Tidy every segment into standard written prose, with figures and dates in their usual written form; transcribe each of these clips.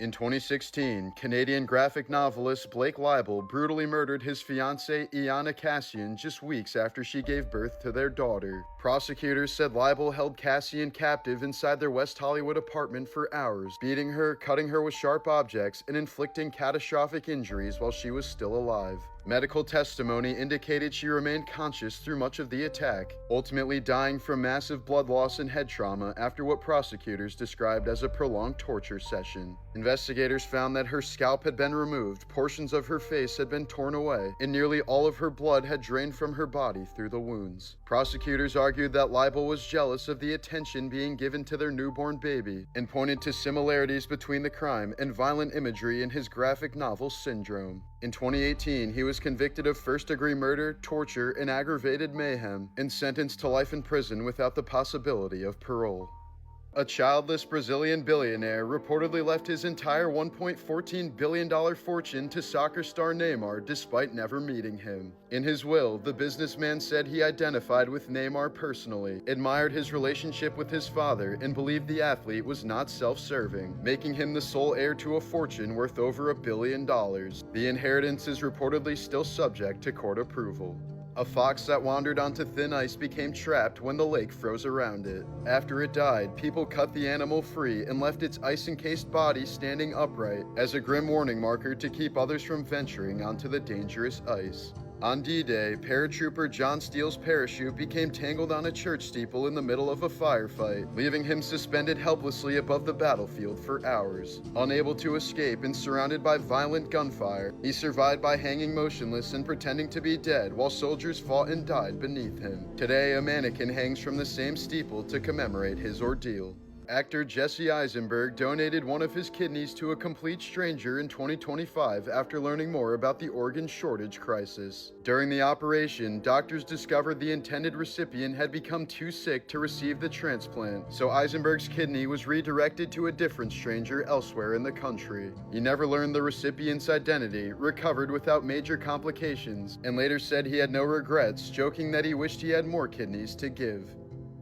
In 2016, Canadian graphic novelist Blake Leibel brutally murdered his fiancée Iana Cassian just weeks after she gave birth to their daughter. Prosecutors said Leibel held Cassian captive inside their West Hollywood apartment for hours, beating her, cutting her with sharp objects, and inflicting catastrophic injuries while she was still alive. Medical testimony indicated she remained conscious through much of the attack, ultimately dying from massive blood loss and head trauma after what prosecutors described as a prolonged torture session. Investigators found that her scalp had been removed, portions of her face had been torn away, and nearly all of her blood had drained from her body through the wounds. Prosecutors argued that Leibel was jealous of the attention being given to their newborn baby, and pointed to similarities between the crime and violent imagery in his graphic novel Syndrome. In 2018, he was convicted of first-degree murder, torture, and aggravated mayhem, and sentenced to life in prison without the possibility of parole. A childless Brazilian billionaire reportedly left his entire $1.14 billion fortune to soccer star Neymar despite never meeting him. In his will, the businessman said he identified with Neymar personally, admired his relationship with his father, and believed the athlete was not self-serving, making him the sole heir to a fortune worth over $1 billion. The inheritance is reportedly still subject to court approval. A fox that wandered onto thin ice became trapped when the lake froze around it. After it died, people cut the animal free and left its ice-encased body standing upright as a grim warning marker to keep others from venturing onto the dangerous ice. On D-Day, paratrooper John Steele's parachute became tangled on a church steeple in the middle of a firefight, leaving him suspended helplessly above the battlefield for hours. Unable to escape and surrounded by violent gunfire, he survived by hanging motionless and pretending to be dead while soldiers fought and died beneath him. Today, a mannequin hangs from the same steeple to commemorate his ordeal. Actor Jesse Eisenberg donated one of his kidneys to a complete stranger in 2025 after learning more about the organ shortage crisis. During the operation, doctors discovered the intended recipient had become too sick to receive the transplant, so Eisenberg's kidney was redirected to a different stranger elsewhere in the country. He never learned the recipient's identity, recovered without major complications, and later said he had no regrets, joking that he wished he had more kidneys to give.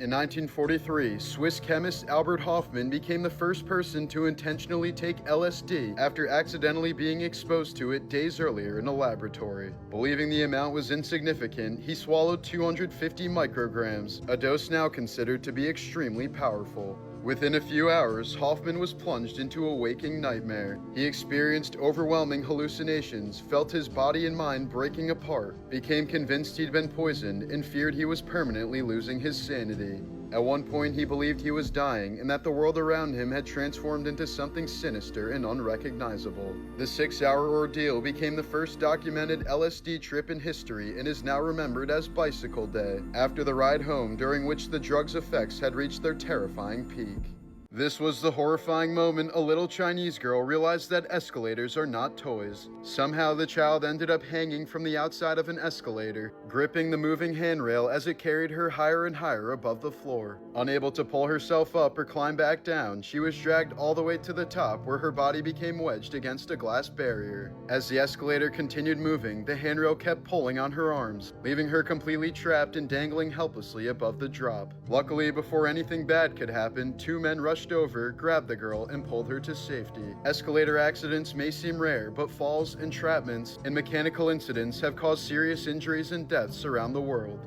In 1943, Swiss chemist Albert Hofmann became the first person to intentionally take LSD after accidentally being exposed to it days earlier in a laboratory. Believing the amount was insignificant, he swallowed 250 micrograms, a dose now considered to be extremely powerful. Within a few hours, Hoffman was plunged into a waking nightmare. He experienced overwhelming hallucinations, felt his body and mind breaking apart, became convinced he'd been poisoned, and feared he was permanently losing his sanity. At one point, he believed he was dying and that the world around him had transformed into something sinister and unrecognizable. The 6-hour ordeal became the first documented LSD trip in history and is now remembered as Bicycle Day, after the ride home during which the drug's effects had reached their terrifying peak. This was the horrifying moment a little Chinese girl realized that escalators are not toys. Somehow the child ended up hanging from the outside of an escalator, gripping the moving handrail as it carried her higher and higher above the floor. Unable to pull herself up or climb back down, she was dragged all the way to the top where her body became wedged against a glass barrier. As the escalator continued moving, the handrail kept pulling on her arms, leaving her completely trapped and dangling helplessly above the drop. Luckily, before anything bad could happen, 2 men rushed over, grabbed the girl, and pulled her to safety. Escalator accidents may seem rare, but falls, entrapments, and mechanical incidents have caused serious injuries and deaths around the world.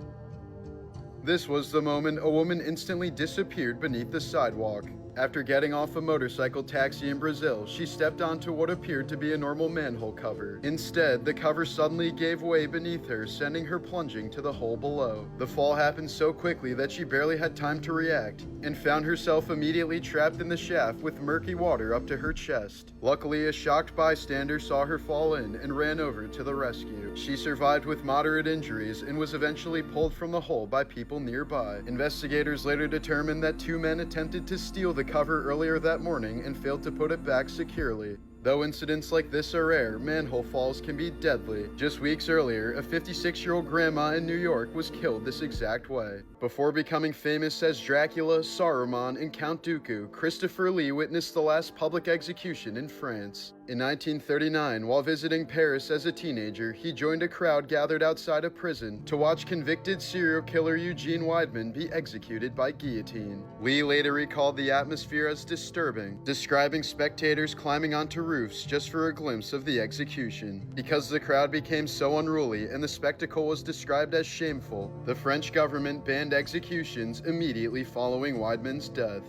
This was the moment a woman instantly disappeared beneath the sidewalk. After getting off a motorcycle taxi in Brazil, she stepped onto what appeared to be a normal manhole cover. Instead, the cover suddenly gave way beneath her, sending her plunging to the hole below. The fall happened so quickly that she barely had time to react, and found herself immediately trapped in the shaft with murky water up to her chest. Luckily, a shocked bystander saw her fall in and ran over to the rescue. She survived with moderate injuries and was eventually pulled from the hole by people nearby. Investigators later determined that 2 men attempted to steal the cover earlier that morning and failed to put it back securely. Though incidents like this are rare, manhole falls can be deadly. Just weeks earlier, a 56-year-old grandma in New York was killed this exact way. Before becoming famous as Dracula, Saruman, and Count Dooku, Christopher Lee witnessed the last public execution in France. In 1939, while visiting Paris as a teenager, he joined a crowd gathered outside a prison to watch convicted serial killer Eugene Weidman be executed by guillotine. Lee later recalled the atmosphere as disturbing, describing spectators climbing onto roofs just for a glimpse of the execution. Because the crowd became so unruly and the spectacle was described as shameful, the French government banned executions immediately following Weidman's death.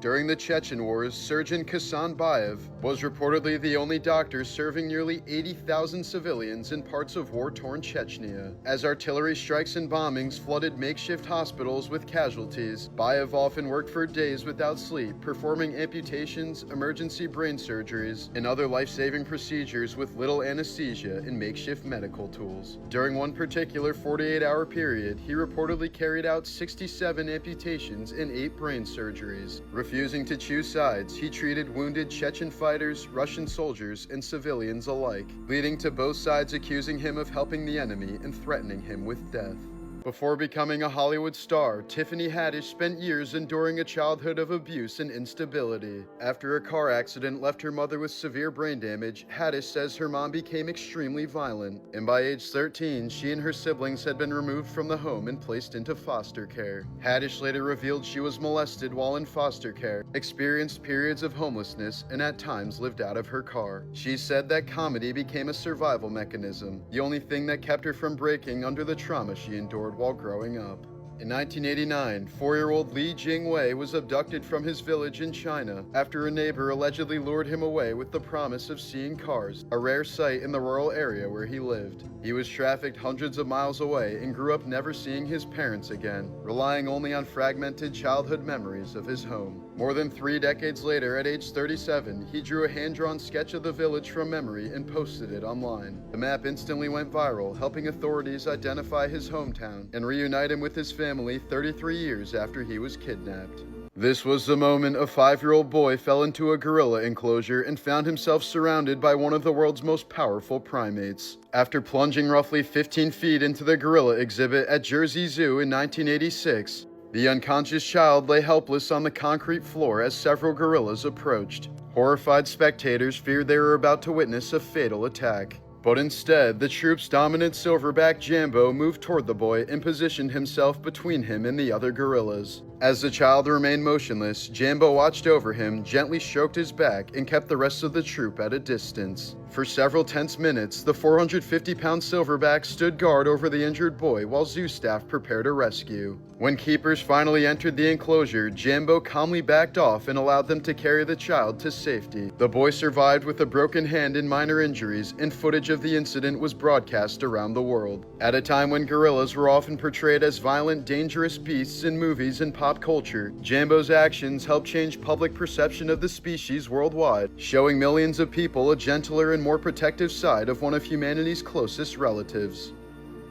During the Chechen Wars, Surgeon Kasan Bayev was reportedly the only doctor serving nearly 80,000 civilians in parts of war-torn Chechnya. As artillery strikes and bombings flooded makeshift hospitals with casualties, Bayev often worked for days without sleep, performing amputations, emergency brain surgeries, and other life-saving procedures with little anesthesia and makeshift medical tools. During one particular 48-hour period, he reportedly carried out 67 amputations and 8 brain surgeries. Refusing to choose sides, he treated wounded Chechen fighters, Russian soldiers, and civilians alike, leading to both sides accusing him of helping the enemy and threatening him with death. Before becoming a Hollywood star, Tiffany Haddish spent years enduring a childhood of abuse and instability. After a car accident left her mother with severe brain damage, Haddish says her mom became extremely violent, and by age 13, she and her siblings had been removed from the home and placed into foster care. Haddish later revealed she was molested while in foster care, experienced periods of homelessness, and at times lived out of her car. She said that comedy became a survival mechanism, the only thing that kept her from breaking under the trauma she endured while growing up. In 1989, 4-year-old Li Jingwei was abducted from his village in China after a neighbor allegedly lured him away with the promise of seeing cars, a rare sight in the rural area where he lived. He was trafficked hundreds of miles away and grew up never seeing his parents again, relying only on fragmented childhood memories of his home. More than 3 decades later, at age 37, he drew a hand-drawn sketch of the village from memory and posted it online. The map instantly went viral, helping authorities identify his hometown and reunite him with his family 33 years after he was kidnapped. This was the moment a 5-year-old boy fell into a gorilla enclosure and found himself surrounded by one of the world's most powerful primates. After plunging roughly 15 feet into the gorilla exhibit at Jersey Zoo in 1986, the unconscious child lay helpless on the concrete floor as several gorillas approached. Horrified spectators feared they were about to witness a fatal attack. But instead, the troop's dominant silverback Jambo moved toward the boy and positioned himself between him and the other gorillas. As the child remained motionless, Jambo watched over him, gently stroked his back, and kept the rest of the troop at a distance. For several tense minutes, the 450-pound silverback stood guard over the injured boy while zoo staff prepared a rescue. When keepers finally entered the enclosure, Jambo calmly backed off and allowed them to carry the child to safety. The boy survived with a broken hand and minor injuries, and footage of the incident was broadcast around the world. At a time when gorillas were often portrayed as violent, dangerous beasts in movies and pop culture, Jambo's actions helped change public perception of the species worldwide, showing millions of people a gentler and more protective side of one of humanity's closest relatives.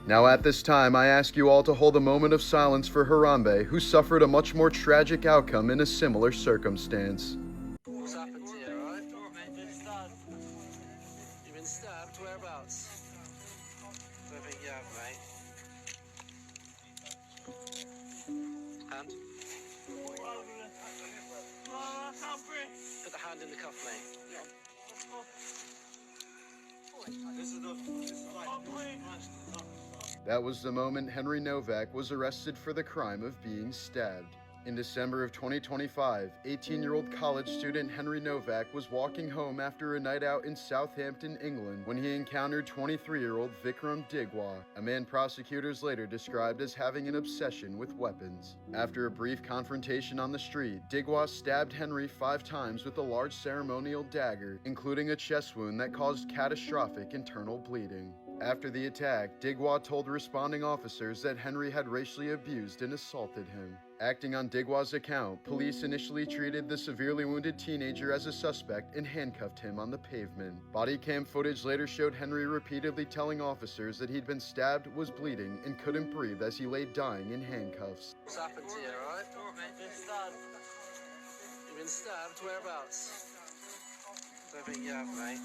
Now at this time, I ask you all to hold a moment of silence for Harambe, who suffered a much more tragic outcome in a similar circumstance. What's happened to you, alright? You've been stabbed? Whereabouts? Don't think you have, mate. Hand? Put the hand in the cuff, mate. That was the moment Henry Novak was arrested for the crime of being stabbed. In December of 2025, 18-year-old college student Henry Novak was walking home after a night out in Southampton, England, when he encountered 23-year-old Vikram Digwa, a man prosecutors later described as having an obsession with weapons. After a brief confrontation on the street, Digwa stabbed Henry 5 times with a large ceremonial dagger, including a chest wound that caused catastrophic internal bleeding. After the attack, Digwa told responding officers that Henry had racially abused and assaulted him. Acting on Digwa's account, police initially treated the severely wounded teenager as a suspect and handcuffed him on the pavement. Body cam footage later showed Henry repeatedly telling officers that he'd been stabbed, was bleeding, and couldn't breathe as he lay dying in handcuffs. What's happened to you, alright? You've been stabbed? Whereabouts? Don't Yeah, mate.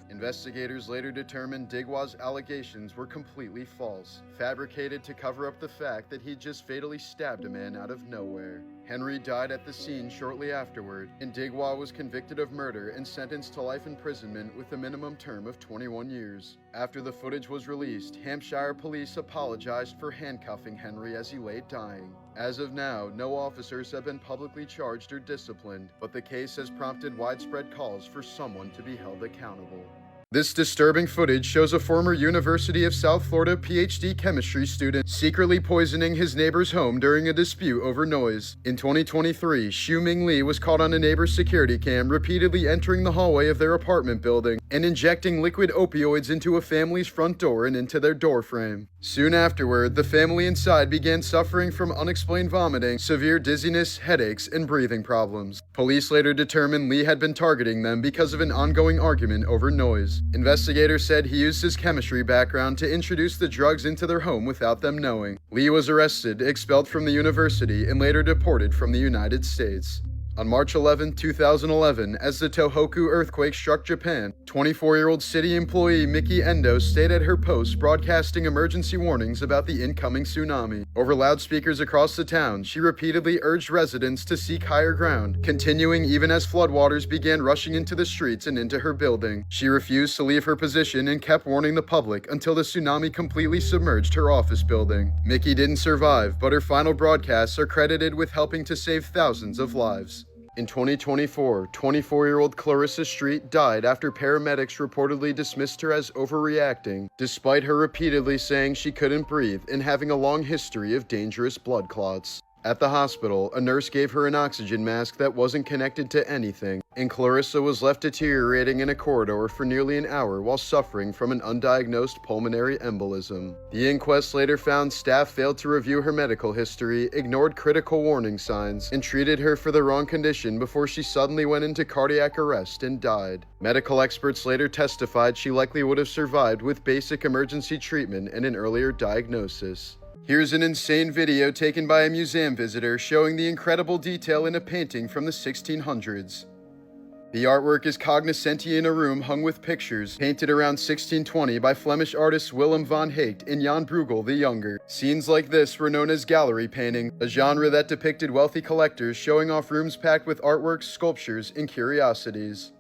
Investigators later determined Digwa's allegations were completely false, fabricated to cover up the fact that he'd just fatally stabbed a man out of nowhere. Henry died at the scene shortly afterward, and Digwa was convicted of murder and sentenced to life imprisonment with a minimum term of 21 years. After the footage was released, Hampshire police apologized for handcuffing Henry as he lay dying. As of now, no officers have been publicly charged or disciplined, but the case has prompted widespread calls for someone to be held accountable. This disturbing footage shows a former University of South Florida PhD chemistry student secretly poisoning his neighbor's home during a dispute over noise. In 2023, Xiuming Li was caught on a neighbor's security cam repeatedly entering the hallway of their apartment building and injecting liquid opioids into a family's front door and into their doorframe. Soon afterward, the family inside began suffering from unexplained vomiting, severe dizziness, headaches, and breathing problems. Police later determined Li had been targeting them because of an ongoing argument over noise. Investigators said he used his chemistry background to introduce the drugs into their home without them knowing. Li was arrested, expelled from the university, and later deported from the United States. On March 11, 2011, as the Tohoku earthquake struck Japan, 24-year-old city employee Miki Endo stayed at her post broadcasting emergency warnings about the incoming tsunami. Over loudspeakers across the town, she repeatedly urged residents to seek higher ground, continuing even as floodwaters began rushing into the streets and into her building. She refused to leave her position and kept warning the public until the tsunami completely submerged her office building. Miki didn't survive, but her final broadcasts are credited with helping to save thousands of lives. In 2024, 24-year-old Clarissa Street died after paramedics reportedly dismissed her as overreacting, despite her repeatedly saying she couldn't breathe and having a long history of dangerous blood clots. At the hospital, a nurse gave her an oxygen mask that wasn't connected to anything, and Clarissa was left deteriorating in a corridor for nearly an hour while suffering from an undiagnosed pulmonary embolism. The inquest later found staff failed to review her medical history, ignored critical warning signs, and treated her for the wrong condition before she suddenly went into cardiac arrest and died. Medical experts later testified she likely would have survived with basic emergency treatment and an earlier diagnosis. Here's an insane video taken by a museum visitor showing the incredible detail in a painting from the 1600s. The artwork is cognoscenti in a room hung with pictures, painted around 1620 by Flemish artists Willem van Heekt and Jan Bruegel the Younger. Scenes like this were known as gallery painting, a genre that depicted wealthy collectors showing off rooms packed with artworks, sculptures, and curiosities.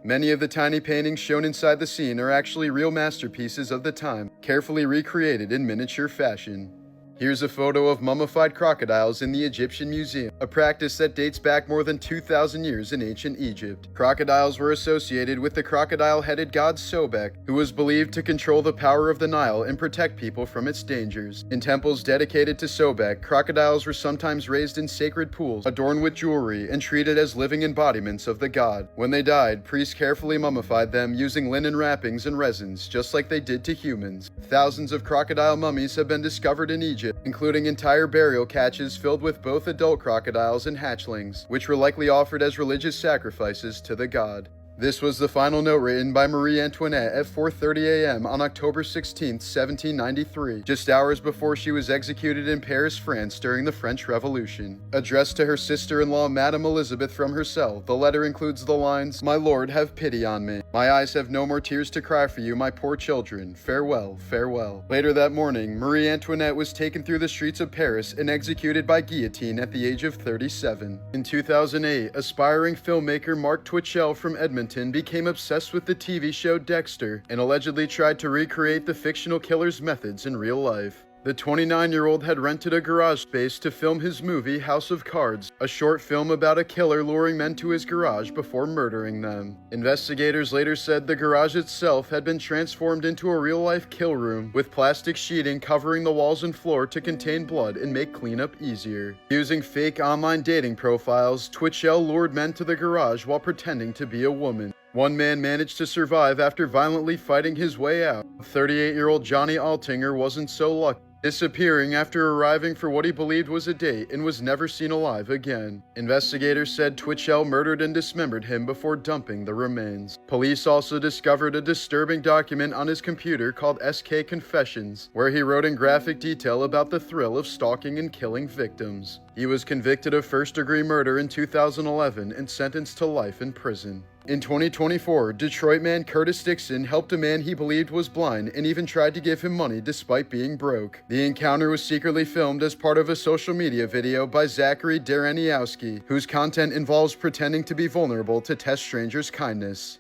Many of the tiny paintings shown inside the scene are actually real masterpieces of the time, carefully recreated in miniature fashion. Here's a photo of mummified crocodiles in the Egyptian Museum, a practice that dates back more than 2,000 years in ancient Egypt. Crocodiles were associated with the crocodile-headed god Sobek, who was believed to control the power of the Nile and protect people from its dangers. In temples dedicated to Sobek, crocodiles were sometimes raised in sacred pools, adorned with jewelry, and treated as living embodiments of the god. When they died, priests carefully mummified them using linen wrappings and resins, just like they did to humans. Thousands of crocodile mummies have been discovered in Egypt, including entire burial caches filled with both adult crocodiles and hatchlings, which were likely offered as religious sacrifices to the god. This was the final note written by Marie Antoinette at 4:30 a.m. on October 16, 1793, just hours before she was executed in Paris, France during the French Revolution. Addressed to her sister-in-law, Madame Elizabeth, from her cell, the letter includes the lines, "My lord, have pity on me. My eyes have no more tears to cry for you, my poor children. Farewell, farewell." Later that morning, Marie Antoinette was taken through the streets of Paris and executed by guillotine at the age of 37. In 2008, aspiring filmmaker Mark Twitchell from Edmonton became obsessed with the TV show Dexter and allegedly tried to recreate the fictional killer's methods in real life. The 29-year-old had rented a garage space to film his movie House of Cards, a short film about a killer luring men to his garage before murdering them. Investigators later said the garage itself had been transformed into a real-life kill room, with plastic sheeting covering the walls and floor to contain blood and make cleanup easier. Using fake online dating profiles, Twitchell lured men to the garage while pretending to be a woman. One man managed to survive after violently fighting his way out. 38-year-old Johnny Altinger wasn't so lucky, disappearing after arriving for what he believed was a date and was never seen alive again. Investigators said Twitchell murdered and dismembered him before dumping the remains. Police also discovered a disturbing document on his computer called SK Confessions, where he wrote in graphic detail about the thrill of stalking and killing victims. He was convicted of first-degree murder in 2011 and sentenced to life in prison. In 2024, Detroit man Curtis Dixon helped a man he believed was blind and even tried to give him money despite being broke. The encounter was secretly filmed as part of a social media video by Zachary Dereniowski, whose content involves pretending to be vulnerable to test strangers' kindness.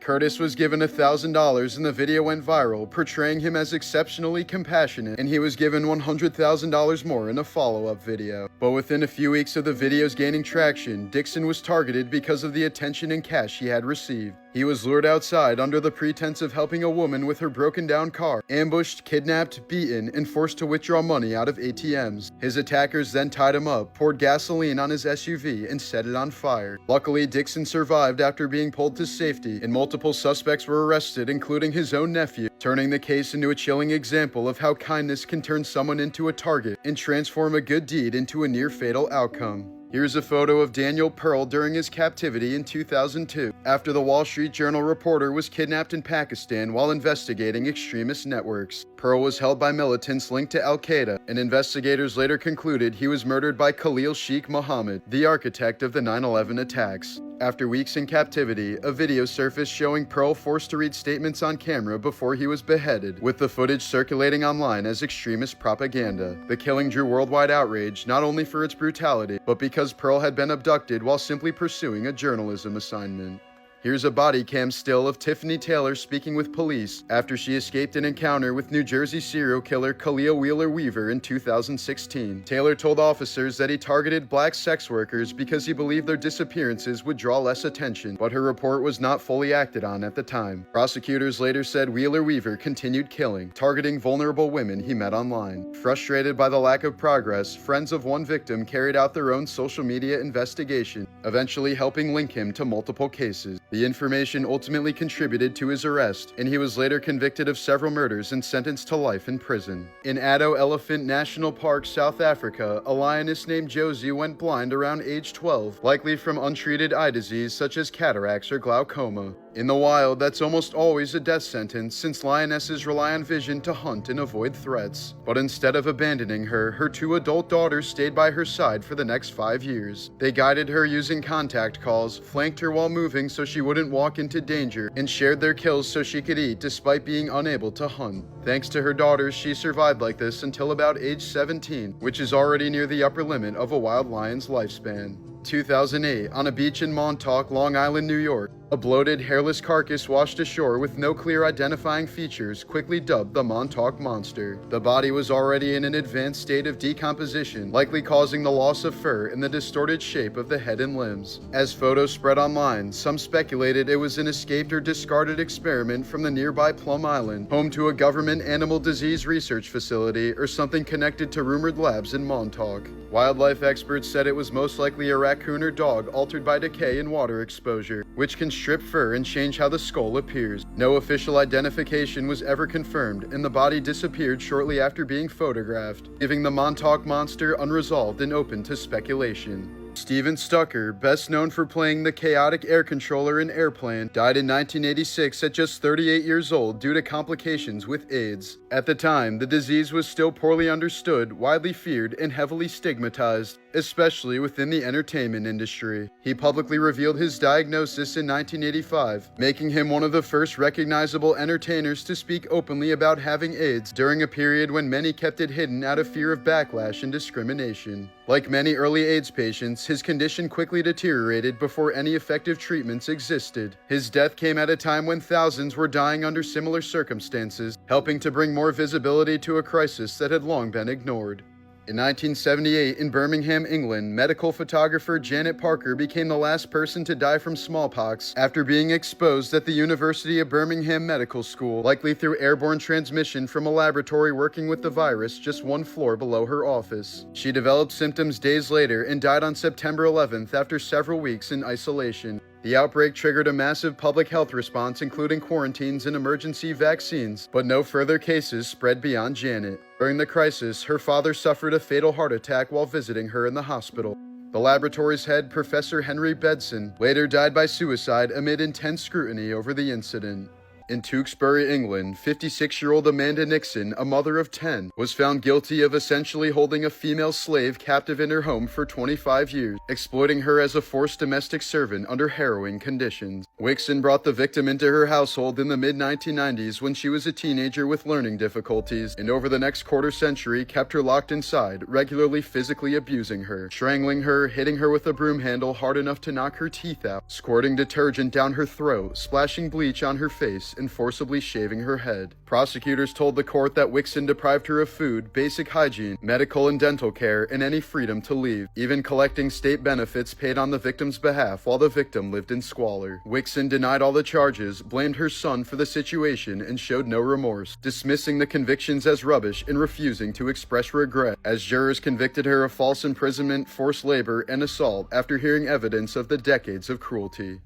Curtis was given $1,000 and the video went viral, portraying him as exceptionally compassionate, and he was given $100,000 more in a follow-up video. But within a few weeks of the videos gaining traction, Dixon was targeted because of the attention and cash he had received. He was lured outside under the pretense of helping a woman with her broken-down car, ambushed, kidnapped, beaten, and forced to withdraw money out of ATMs. His attackers then tied him up, poured gasoline on his SUV, and set it on fire. Luckily, Dixon survived after being pulled to safety, and multiple suspects were arrested, including his own nephew, turning the case into a chilling example of how kindness can turn someone into a target and transform a good deed into a near-fatal outcome. Here's a photo of Daniel Pearl during his captivity in 2002, after the Wall Street Journal reporter was kidnapped in Pakistan while investigating extremist networks. Pearl was held by militants linked to Al-Qaeda, and investigators later concluded he was murdered by Khalil Sheikh Mohammed, the architect of the 9/11 attacks. After weeks in captivity, a video surfaced showing Pearl forced to read statements on camera before he was beheaded, with the footage circulating online as extremist propaganda. The killing drew worldwide outrage, not only for its brutality, but because Pearl had been abducted while simply pursuing a journalism assignment. Here's a body cam still of Tiffany Taylor speaking with police after she escaped an encounter with New Jersey serial killer Khalil Wheeler Weaver in 2016. Taylor told officers that he targeted black sex workers because he believed their disappearances would draw less attention, but her report was not fully acted on at the time. Prosecutors later said Wheeler Weaver continued killing, targeting vulnerable women he met online. Frustrated by the lack of progress, friends of one victim carried out their own social media investigation, eventually helping link him to multiple cases. The information ultimately contributed to his arrest, and he was later convicted of several murders and sentenced to life in prison. In Addo Elephant National Park, South Africa, a lioness named Josie went blind around age 12, likely from untreated eye disease such as cataracts or glaucoma. In the wild, that's almost always a death sentence since lionesses rely on vision to hunt and avoid threats. But instead of abandoning her, her two adult daughters stayed by her side for the next 5 years. They guided her using contact calls, flanked her while moving so she wouldn't walk into danger, and shared their kills so she could eat despite being unable to hunt. Thanks to her daughters, she survived like this until about age 17, which is already near the upper limit of a wild lion's lifespan. 2008, on a beach in Montauk, Long Island, New York, a bloated, hairless carcass washed ashore with no clear identifying features, quickly dubbed the Montauk Monster. The body was already in an advanced state of decomposition, likely causing the loss of fur and the distorted shape of the head and limbs. As photos spread online, some speculated it was an escaped or discarded experiment from the nearby Plum Island, home to a government animal disease research facility, or something connected to rumored labs in Montauk. Wildlife experts said it was most likely a raccoon or dog altered by decay and water exposure, which can strip fur and change how the skull appears. No official identification was ever confirmed, and the body disappeared shortly after being photographed, leaving the Montauk Monster unresolved and open to speculation. Steven Stucker, best known for playing the chaotic air controller in Airplane, died in 1986 at just 38 years old due to complications with AIDS. At the time, the disease was still poorly understood, widely feared, and heavily stigmatized, especially within the entertainment industry. He publicly revealed his diagnosis in 1985, making him one of the first recognizable entertainers to speak openly about having AIDS during a period when many kept it hidden out of fear of backlash and discrimination. Like many early AIDS patients, his condition quickly deteriorated before any effective treatments existed. His death came at a time when thousands were dying under similar circumstances, helping to bring more visibility to a crisis that had long been ignored. In 1978, in Birmingham, England, medical photographer Janet Parker became the last person to die from smallpox after being exposed at the University of Birmingham Medical School, likely through airborne transmission from a laboratory working with the virus just one floor below her office. She developed symptoms days later and died on September 11th after several weeks in isolation. The outbreak triggered a massive public health response, including quarantines and emergency vaccines, but no further cases spread beyond Janet. During the crisis, her father suffered a fatal heart attack while visiting her in the hospital. The laboratory's head, Professor Henry Bedson, later died by suicide amid intense scrutiny over the incident. In Tewkesbury, England, 56-year-old Amanda Nixon, a mother of 10, was found guilty of essentially holding a female slave captive in her home for 25 years, exploiting her as a forced domestic servant under harrowing conditions. Wixon brought the victim into her household in the mid-1990s when she was a teenager with learning difficulties, and over the next quarter century kept her locked inside, regularly physically abusing her, strangling her, hitting her with a broom handle hard enough to knock her teeth out, squirting detergent down her throat, splashing bleach on her face, and forcibly shaving her head. Prosecutors told the court that Wixon deprived her of food, basic hygiene, medical and dental care, and any freedom to leave, even collecting state benefits paid on the victim's behalf while the victim lived in squalor. Wixon denied all the charges, blamed her son for the situation, and showed no remorse, dismissing the convictions as rubbish and refusing to express regret, as jurors convicted her of false imprisonment, forced labor, and assault after hearing evidence of the decades of cruelty.